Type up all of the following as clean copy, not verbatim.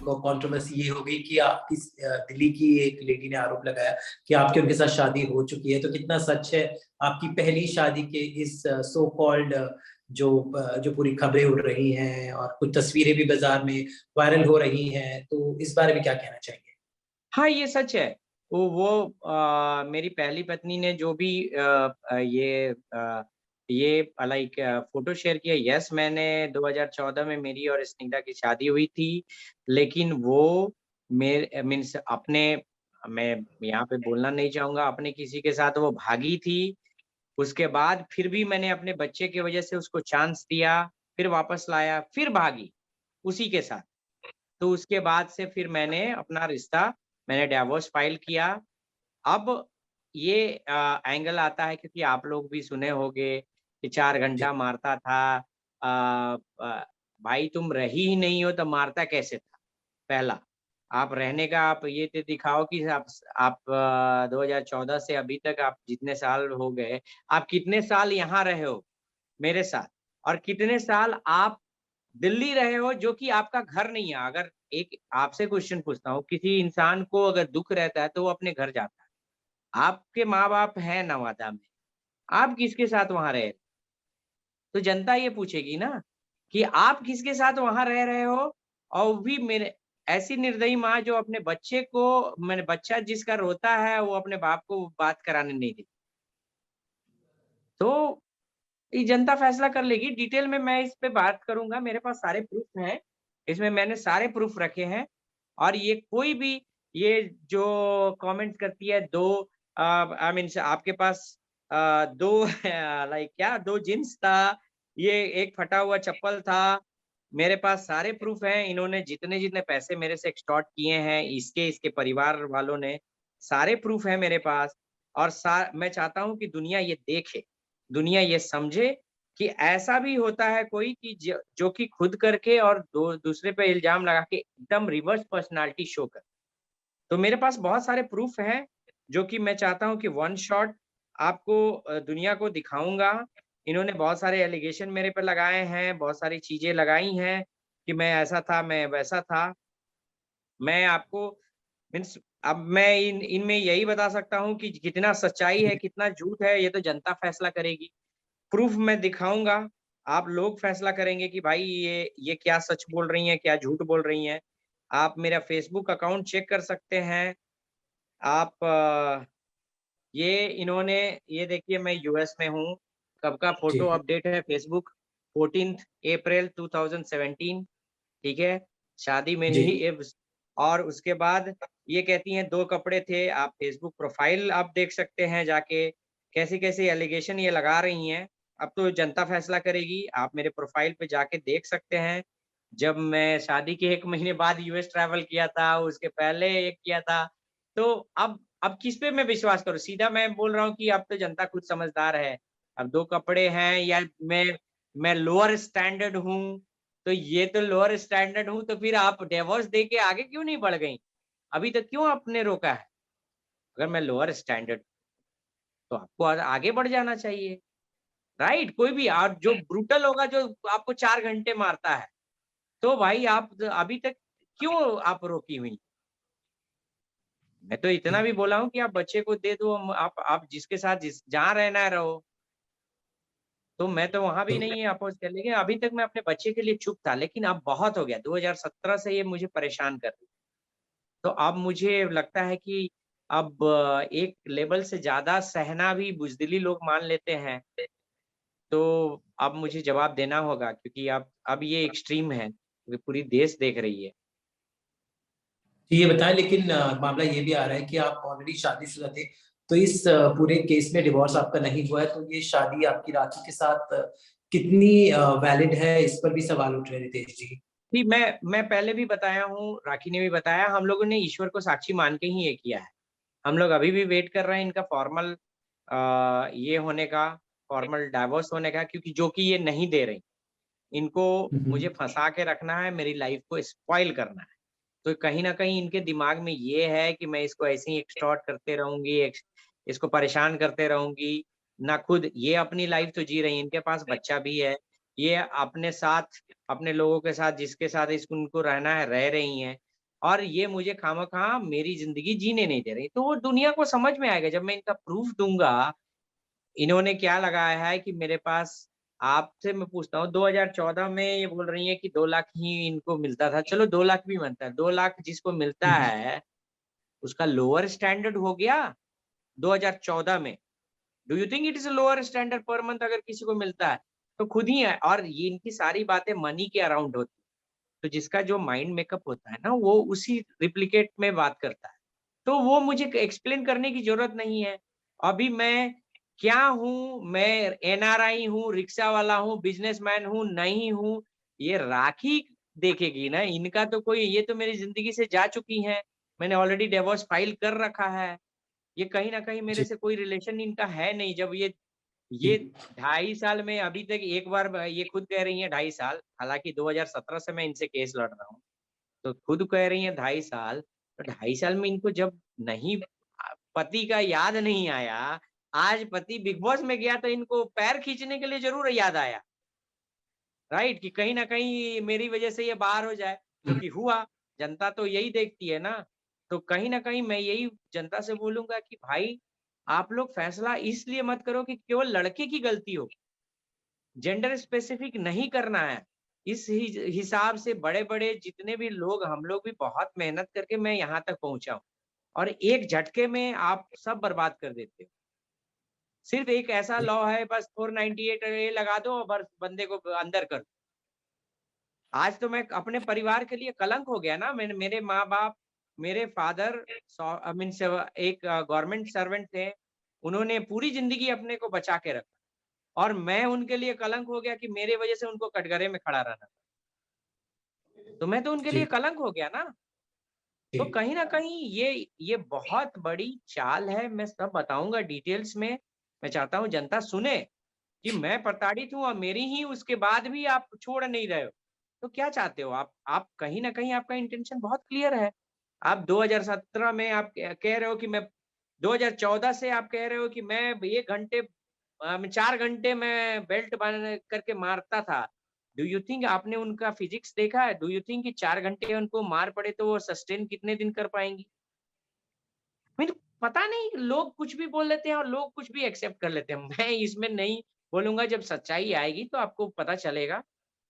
Controversy ये हो गई कि आपकी दिल्ली की एक लेडी ने आरोप लगाया कि आपकी उनके साथ शादी हो चुकी है, तो कितना सच है? आपकी पहली शादी के इस सो कॉल्ड जो जो पूरी खबरें उड़ रही हैं और कुछ तस्वीरें भी बाजार में वायरल हो रही हैं, तो इस बारे में क्या कहना चाहेंगे? हाँ, ये सच है। मेरी पहली पत्नी ने जो भी ये लाइक फ़ोटो शेयर किया, यस मैंने 2014 में मेरी और स्निग्धा की शादी हुई थी। लेकिन वो मेरे मीन्स अपने मैं यहाँ पे बोलना नहीं चाहूँगा, अपने किसी के साथ वो भागी थी। उसके बाद फिर भी मैंने अपने बच्चे की वज़ह से उसको चांस दिया, फिर वापस लाया, फिर भागी उसी के साथ। तो उसके बाद से फिर मैंने डिवोर्स फाइल किया। अब ये एंगल आता है क्योंकि आप लोग भी सुने होंगे कि 4 जी। घंटा मारता था। भाई तुम रही ही नहीं हो तो मारता कैसे था? पहला, आप रहने का आप ये तो दिखाओ कि आप 2014 से अभी तक आप जितने साल हो गए, आप कितने साल यहाँ रहे हो मेरे साथ और कितने साल आप दिल्ली रहे हो जो कि आपका घर नहीं है। अगर एक आपसे क्वेश्चन पूछता हूँ, किसी इंसान को अगर दुःख रहता है तो वो अपने घर जाता है। आपके माँ-बाप हैं नवादा में, आप किसके साथ वहाँ रह रहे? तो जनता ये पूछेगी ना कि आप किसके साथ वहाँ रह रहे हो और वो भी मेरे ऐसी निर्दयी माँ जो अपने बच्चे को मैंने बच्चा जिसका रोता है वो अपने बाप को बात कराने नहीं देती। तो ये जनता फैसला कर लेगी। डिटेल में मैं इस पे बात करूँगा, मेरे पास सारे प्रूफ़ हैं। इसमें मैंने सारे प्रूफ़ रखे हैं और ये कोई भी ये जो कमेंट करती है 2 आई मीन्स आपके पास 2 लाइक क्या 2 जीन्स था, ये एक फटा हुआ चप्पल था। मेरे पास सारे प्रूफ़ हैं। इन्होंने जितने-जितने पैसे मेरे से एक्सटॉर्ट किए हैं, इसके परिवार वालों ने, सारे प्रूफ़ हैं मेरे पास और सा मैं चाहता हूँ कि दुनिया ये देखे। दुनिया ये समझे कि ऐसा भी होता है कोई कि जो कि खुद करके और दूसरे पे इल्ज़ाम लगा के एकदम रिवर्स पर्सनैलिटी शो करे। तो मेरे पास बहुत सारे प्रूफ़ हैं, जो कि मैं चाहता हूँ कि वन शॉट आपको दुनिया को दिखाऊँगा। इन्होंने बहुत सारे एलिगेशन मेरे पे लगाए हैं, बहुत सारी चीज़ें लगाई हैं कि मैं ऐसा था, मैं वैसा था। मैं आपको मीन्स अब मैं इनमें यही बता सकता हूँ कि कितना सच्चाई है, कितना झूठ है, ये तो जनता फैसला करेगी। प्रूफ़ मैं दिखाऊँगा, आप लोग फ़ैसला करेंगे कि भाई ये क्या सच बोल रही हैं, क्या झूठ बोल रही हैं। आप मेरा फ़ेसबुक अकाउंट चेक कर सकते हैं। आप ये इन्होंने ये देखिए मैं यूएस में हूँ, कब का फ़ोटो जी। अपडेट है फ़ेसबुक 14th अप्रैल 2017 ठीक है? शादी मेरी जी। ही और उसके बाद ये कहती हैं 2 कपड़े थे, आप फ़ेसबुक प्रोफ़ाइल आप देख सकते हैं जाके, कैसे-कैसे एलिगेशन ये लगा रही हैं। अब तो जनता फ़ैसला करेगी, आप मेरे प्रोफ़ाइल पे जाके देख सकते हैं। जब मैं शादी के 1 महीने बाद यूएस ट्रैवल किया था, उसके पहले एक किया था। तो अब किस पे मैं विश्वास करूँ? सीधा मैं बोल रहा हूँ कि अब तो जनता खुद समझदार है। अब 2 कपड़े हैं या मैं लोअर स्टैंडर्ड हूँ, तो ये तो लोअर स्टैंडर्ड हूँ, तो फिर आप डिवोर्स दे के आगे क्यों नहीं बढ़ गईं? अभी तक क्यों आपने रोका है? अगर मैं लोअर स्टैंडर्ड तो आपको आगे बढ़ जाना चाहिए, राइट? कोई भी और जो ब्रूटल होगा, जो आपको 4 घंटे मारता है, तो भाई आप अभी तक क्यों आप रोकी हुई? मैं तो इतना भी बोला हूँ कि आप बच्चे को दे दो, आप जिसके साथ जहाँ रहना है रहो। तो मैं तो वहाँ भी तो नहीं अपोज़ किया, लेकिन अभी तक मैं अपने बच्चे के लिए चुप था, लेकिन अब बहुत हो गया, 2017 से ये मुझे परेशान कर रही है। तो अब मुझे लगता है कि अब एक लेवल से ज़्यादा सहना भी बुज़दिली लोग मान लेते हैं, तो अब मुझे जवाब देना होगा क्योंकि अब ये एक्सट्रीम है, क्योंकि पूरी देश देख रही है। तो ये बताएँ, लेकिन मामला ये भी आ रहा है कि आप ऑलरेडी शादीशुदा थे, तो इस पूरे केस में डिवोर्स आपका नहीं हुआ है, तो ये शादी आपकी राखी के साथ कितनी वैलिड है, इस पर भी सवाल उठ रहे हैं रितेश जी। जी, मैं पहले भी बताया हूँ, राखी ने भी बताया, हम लोगों ने ईश्वर को साक्षी मान के ही ये किया है। हम लोग अभी भी वेट कर रहे हैं इनका फॉर्मल ये होने का, फॉर्मल डाइवोर्स होने का, क्योंकि जो कि ये नहीं दे रही। इनको हुँ, मुझे हुँ। फँसा के रखना है, मेरी लाइफ़ को स्पॉइल करना है। तो कहीं न कहीं इनके दिमाग में ये है कि मैं इसको ऐसे ही एक्सटॉर्ट करते रहूँगी, इसको परेशान करते रहूँगी। ना खुद ये अपनी लाइफ़ तो जी रही हैं, इनके पास बच्चा भी है। ये अपने साथ, अपने लोगों के साथ जिसके साथ इनको रहना है, रह रही हैं। और ये मुझे खामखा मेरी जिंदगी जीने नहीं दे रही। तो वो दुनिया को समझ में आएगा जब मैं इनका प्रूफ दूंगा। इन्होंने क्या लगाया है कि मेरे पास, आपसे मैं पूछता हूँ, 2014 में ये बोल रही है कि 2 लाख ही इनको मिलता था। चलो 2 लाख भी बनता है, 2 लाख जिसको मिलता है उसका लोअर स्टैंडर्ड हो गया 2014 में। Do you think it is lower standard per month अगर किसी को मिलता है? तो खुद ही है। और ये इनकी सारी बातें मनी के अराउंड होती है। तो जिसका जो माइंड मेकअप होता है ना, वो उसी रिप्लिकेट में बात करता है। तो वो मुझे एक्सप्लेन करने की जरूरत नहीं है। अभी मैं क्या हूँ, मैं एनआरआई हूँ, रिक्शा वाला हूँ, बिजनेसमैन हूँ, नहीं हूँ, ये राखी देखेगी ना। इनका तो कोई, ये तो मेरी जिंदगी से जा चुकी हैं। मैंने ऑलरेडी डिवोर्स फाइल कर रखा है। ये कहीं ना कहीं मेरे जी से कोई रिलेशन इनका है नहीं। जब ये जी 2.5 साल में अभी तक एक बार ये खुद कह रही है 2.5 साल, हालांकि 2017 से मैं इनसे केस लड़ रहा हूँ। तो खुद कह रही है 2.5 साल। तो 2.5 साल में इनको जब नहीं, पति का याद नहीं आया, आज पति बिग बॉस में गया तो इनको पैर खींचने के लिए जरूर याद आया, राइट? कि कहीं ना कहीं मेरी वजह से ये बाहर हो जाए, जो कि हुआ। जनता तो यही देखती है ना। तो कहीं ना कहीं मैं यही जनता से बोलूंगा कि भाई, आप लोग फैसला इसलिए मत करो कि केवल लड़के की गलती हो। जेंडर स्पेसिफिक नहीं करना है। इस हिसाब से बड़े-बड़े जितने भी लोग, हम लोग भी बहुत मेहनत करके मैं यहाँ तक पहुँचा हूँ, और एक झटके में आप सब बर्बाद कर देते हो। सिर्फ एक ऐसा लॉ है, बस 498 ए लगा दो और बस बंदे को अंदर कर दो। आज तो मैं अपने परिवार के लिए कलंक हो गया ना। मेरे माँ-बाप, मेरे फादर आई मीन एक गवर्नमेंट सर्वेंट थे। उन्होंने पूरी ज़िंदगी अपने को बचा के रखा, और मैं उनके लिए कलंक हो गया कि मेरे वजह से उनको कटघरे में खड़ा रहना। तो मैं तो उनके लिए जी कलंक हो गया ना। तो जी कहीं न कहीं ये बहुत बड़ी चाल है। मैं सब बताऊँगा डिटेल्स में। मैं चाहता हूँ जनता सुने कि मैं प्रताड़ित हूँ और मेरी ही उसके बाद भी आप छोड़ नहीं रहे हो। तो क्या चाहते हो आप? आप कहीं न कहीं आपका इंटेंशन बहुत क्लियर है। आप 2017 में आप कह रहे हो कि मैं, 2014 से आप कह रहे हो कि मैं 1 घंटे 4 घंटे मैं बेल्ट बांध करके मारता था। डू यू थिंक आपने उनका फिजिक्स देखा है? डू यू थिंक कि 4 घंटे उनको मार पड़े तो वो सस्टेन कितने दिन कर पाएँगी? मुझे पता नहीं, लोग कुछ भी बोल लेते हैं और लोग कुछ भी एक्सेप्ट कर लेते हैं। मैं इसमें नहीं बोलूँगा, जब सच्चाई आएगी तो आपको पता चलेगा।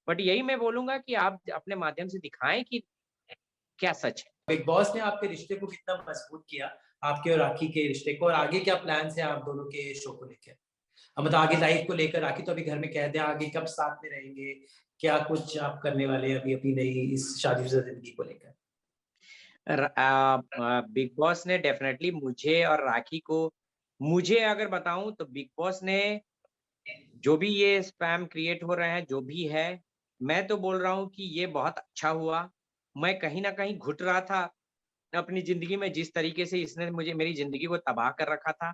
बट यही मैं बोलूँगा कि आप अपने माध्यम से दिखाएँ कि क्या सच है। बिग बॉस ने आपके रिश्ते को कितना मजबूत किया, आपके और राखी के रिश्ते को, और आगे क्या प्लान्स हैं आप दोनों के शो को लेकर? मतलब आगे लाइफ को लेकर, राखी तो अभी घर में कैद है, आगे कब साथ में रहेंगे? क्या कुछ आप करने वाले हैं अभी अपनी नई इस शादीशुदा ज़िंदगी को लेकर? बिग बॉस ने डेफिनिटली मुझे और राखी को, मुझे अगर बताऊँ तो बिग बॉस ने जो भी ये स्पैम क्रिएट हो रहे हैं, जो भी है, मैं तो बोल रहा हूँ कि ये बहुत अच्छा हुआ। मैं कहीं न कहीं घुट रहा था अपनी ज़िंदगी में, जिस तरीके से इसने मुझे मेरी ज़िंदगी को तबाह कर रखा था।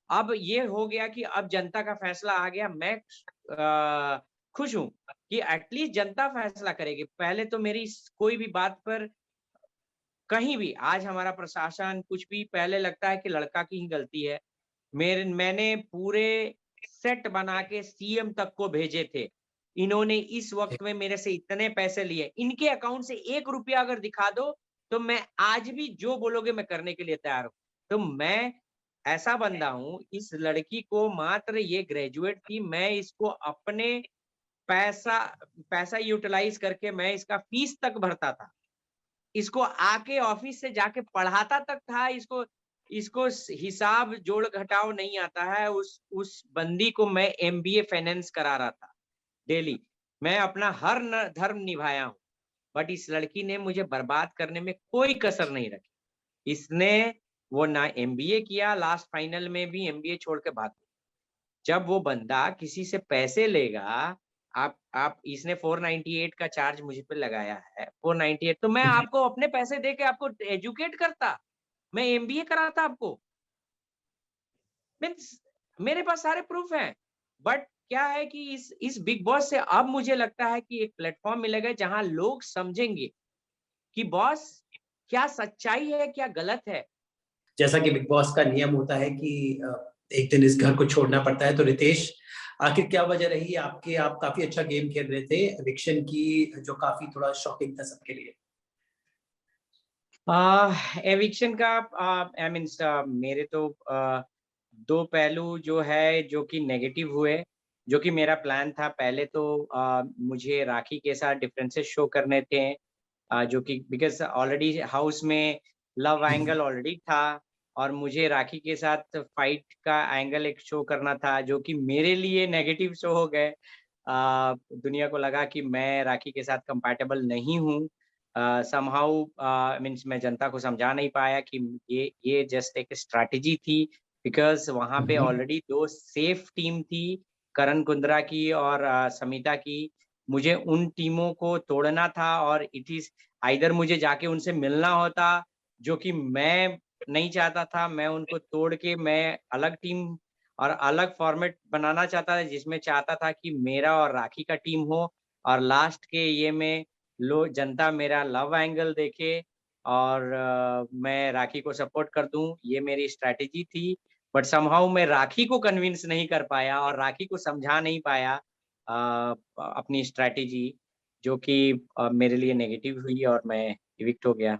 अब ये हो गया कि अब जनता का फैसला आ गया। मैं खुश हूँ कि एटलीस्ट जनता फैसला करेगी। पहले तो मेरी कोई भी बात पर, कहीं भी, आज हमारा प्रशासन कुछ भी, पहले लगता है कि लड़का की ही गलती है। मैंने पूरे सेट बना के सीएम तक को भेजे थे। इन्होंने इस वक़्त में मेरे से इतने पैसे लिए। इनके अकाउंट से 1 रुपया अगर दिखा दो, तो मैं आज भी जो बोलोगे मैं करने के लिए तैयार हूँ। तो मैं ऐसा बंदा हूँ, इस लड़की को मात्र ये ग्रेजुएट थी, मैं इसको अपने पैसा पैसा यूटिलाइज़ करके मैं इसका फीस तक भरता था। इसको आके ऑफिस से जाके पढ़ाता तक था। इसको इसको हिसाब जोड़-घटाव नहीं आता है। उस बंदी को मैं एमबीए फाइनेंस करा रहा था डेली। मैं अपना हर न धर्म निभाया हूँ, बट इस लड़की ने मुझे बर्बाद करने में कोई कसर नहीं रखी। इसने वो ना एमबीए किया, लास्ट फाइनल में भी एमबीए छोड़ के भाग गई। जब वो बंदा किसी से पैसे लेगा, आप इसने 498 का चार्ज मुझ पे लगाया है, 498, तो मैं जी आपको अपने पैसे दे के आपको एजुकेट करता, मैं एमबीए कराता आपको। मीन्स मेरे पास सारे प्रूफ हैं। बट क्या है कि इस बिग बॉस से अब मुझे लगता है कि एक प्लेटफॉर्म मिलेगा जहां लोग समझेंगे कि बॉस, क्या सच्चाई है, क्या गलत है। जैसा कि बिग बॉस का नियम होता है कि एक दिन इस घर को छोड़ना पड़ता है, तो रितेश, आखिर क्या वजह रही आपके? आप काफ़ी अच्छा गेम खेल रहे थे, एविक्शन की, जो काफ़ी थोड़ा शॉकिंग था सबके लिए। एविक्शन का आई मीन मेरे तो दो पहलू जो है जो कि नेगेटिव हुए, जो कि मेरा प्लान था पहले तो मुझे राखी के साथ डिफरेंसेस शो करने थे, जो कि बिकॉज़ ऑलरेडी हाउस में लव एंगल ऑलरेडी था और मुझे राखी के साथ फाइट का एंगल एक शो करना था, जो कि मेरे लिए नेगेटिव शो हो गए। दुनिया को लगा कि मैं राखी के साथ कंपैटिबल नहीं हूँ। समहाउ मीन्स मैं जनता को समझा नहीं पाया कि ये जस्ट एक स्ट्रैटेजी थी, बिकॉज़ वहाँ पे ऑलरेडी 2 सेफ टीम थी, करण कुंद्रा की और समिता की। मुझे उन टीमों को तोड़ना था और इट इज़ आइदर मुझे जाके उनसे मिलना होता, जो कि मैं नहीं चाहता था। मैं उनको तोड़ के मैं अलग टीम और अलग फॉर्मेट बनाना चाहता था, जिसमें चाहता था कि मेरा और राखी का टीम हो और लास्ट के ये में लो जनता मेरा लव एंगल देखे और मैं राखी को सपोर्ट कर दूँ, ये मेरी स्ट्रैटेजी थी। बट समहाउ मैं राखी को कन्विंस नहीं कर पाया और राखी को समझा नहीं पाया अपनी स्ट्रैटेजी, जो कि मेरे लिए नेगेटिव हुई और मैं इविक्ट हो गया।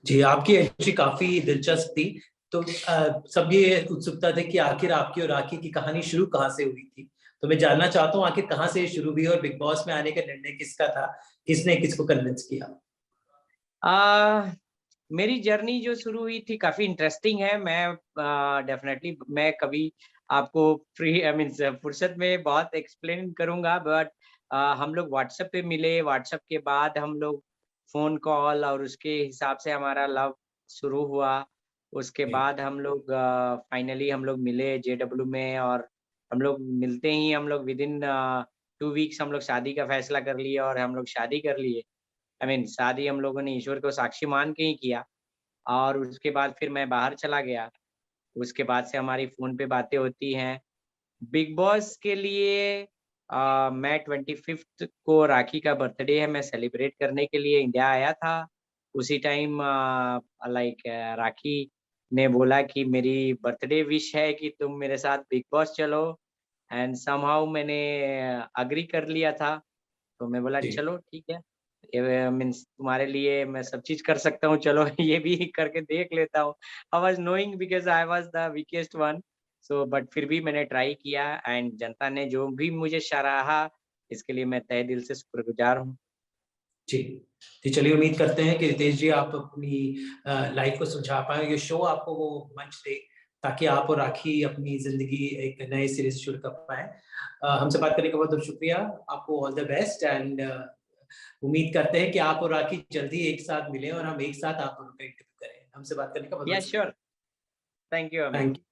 जी, आपकी एंट्री काफ़ी दिलचस्प थी। तो सब ये उत्सुकता थी कि आखिर आपकी और राखी की कहानी शुरू कहाँ से हुई थी? तो मैं जानना चाहता हूँ आखिर कहाँ से ये शुरू हुई और बिग बॉस में आने का निर्णय किसका था? किसने किसको कन्विंस किया? अ, मेरी जर्नी जो शुरू हुई थी काफ़ी इंटरेस्टिंग है। मैं डेफ़िनेटली मैं कभी आपको फ्री आई मीन्स फुर्सत में बहुत एक्सप्लेन करूँगा, बट हम लोग व्हाट्सएप पे मिले, व्हाट्सएप के बाद हम लोग फ़ोन कॉल और उसके हिसाब से हमारा लव शुरू हुआ। उसके जी, बाद हम लोग फाइनली हम लोग मिले जेडब्ल्यू में और हम लोग मिलते ही हम लोग विदिन 2 वीक्स हम लोग शादी का फ़ैसला कर लिए और हम लोग शादी कर लिए। आई मीन शादी हम लोगों ने ईश्वर को साक्षी मान के ही किया। और उसके बाद फिर मैं बाहर चला गया। उसके बाद से हमारी फ़ोन पे बातें होती हैं। बिग बॉस के लिए मैं 25th को राखी का बर्थडे है, मैं सेलिब्रेट करने के लिए इंडिया आया था। उसी टाइम लाइक राखी ने बोला कि मेरी बर्थडे विश है कि तुम मेरे साथ बिग बॉस चलो एंड समहाउ मैंने एग्री कर लिया था। तो मैं बोला जी। चलो ठीक है। ये मीन्स तुम्हारे लिए मैं सब चीज़ कर सकता हूँ, चलो ये भी करके देख लेता हूँ। I was knowing because I was the weakest one. So but फिर भी मैंने ट्राई किया एंड जनता ने जो भी मुझे सराहा, इसके लिए मैं तहे दिल से शुक्रगुज़ार हूँ। जी। जी, चलिए उम्मीद करते हैं कि रितेश जी आप अपनी लाइफ़ को सुलझा पाएँ, ये शो आपको वो मंच दे, ताकि आप और राखी अपनी ज़िंदगी एक नए सिरे से शुरू कर पाएँ। हमसे बात करने का बहुत-बहुत शुक्रिया। आपको ऑल द बेस्ट एंड उम्मीद करते हैं कि आप और राखी जल्दी एक साथ मिलें और हम एक साथ आप दोनों का इंटरव्यू करें। हमसे बात करने का या बहुत-बहुत शुक्रिया। Sure, thank you thank Amit. You.